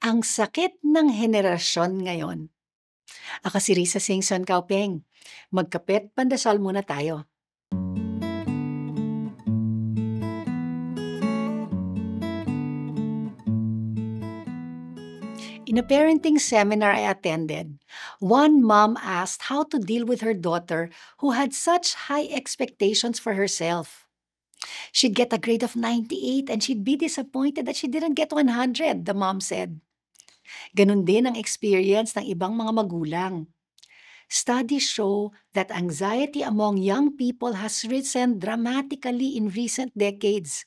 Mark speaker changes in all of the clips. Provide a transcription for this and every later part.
Speaker 1: Ang sakit ng henerasyon ngayon. Ako si Risa Singson Kaupeng. Magkapet pandasal muna tayo. In a parenting seminar I attended, one mom asked how to deal with her daughter who had such high expectations for herself. She'd get a grade of 98 and she'd be disappointed that she didn't get 100, the mom said. Ganun din ang experience ng ibang mga magulang. Studies show that anxiety among young people has risen dramatically in recent decades.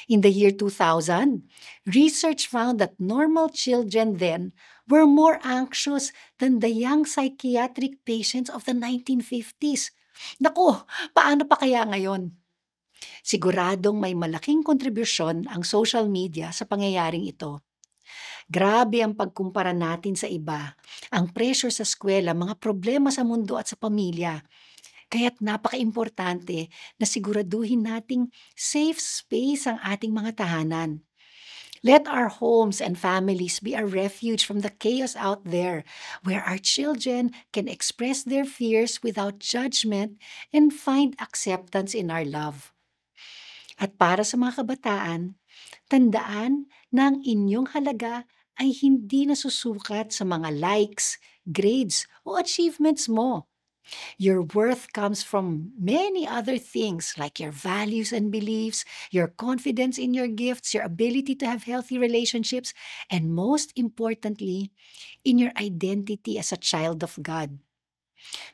Speaker 1: In the year 2000, research found that normal children then were more anxious than the young psychiatric patients of the 1950s. Naku, paano pa kaya ngayon? Siguradong may malaking kontribusyon ang social media sa pangyayaring ito. Grabe ang pagkumpara natin sa iba, ang pressure sa eskwela, mga problema sa mundo at sa pamilya. Kaya't napakaimportante na siguraduhin nating safe space ang ating mga tahanan. Let our homes and families be a refuge from the chaos out there, where our children can express their fears without judgment and find acceptance in our love. At para sa mga kabataan, tandaan na ang inyong halaga ay hindi nasusukat sa mga likes, grades, o achievements mo. Your worth comes from many other things like your values and beliefs, your confidence in your gifts, your ability to have healthy relationships, and most importantly, in your identity as a child of God.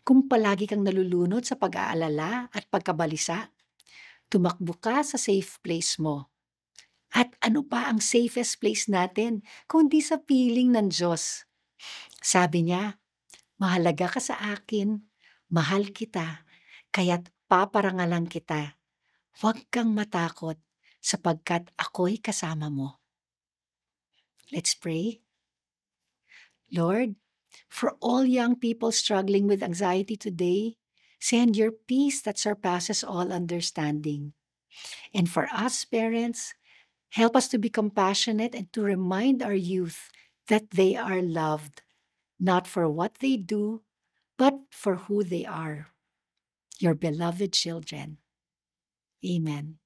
Speaker 1: Kung palagi kang nalulunod sa pag-aalala at pagkabalisa, tumakbo ka sa safe place mo. At ano pa ang safest place natin kundi sa piling ng Diyos? Sabi niya, mahalaga ka sa akin, mahal kita, kaya't paparangalan kita. Huwag kang matakot sapagkat ako'y kasama mo. Let's pray. Lord, for all young people struggling with anxiety today, send your peace that surpasses all understanding. And for us parents, help us to be compassionate and to remind our youth that they are loved, not for what they do, but for who they are, your beloved children. Amen.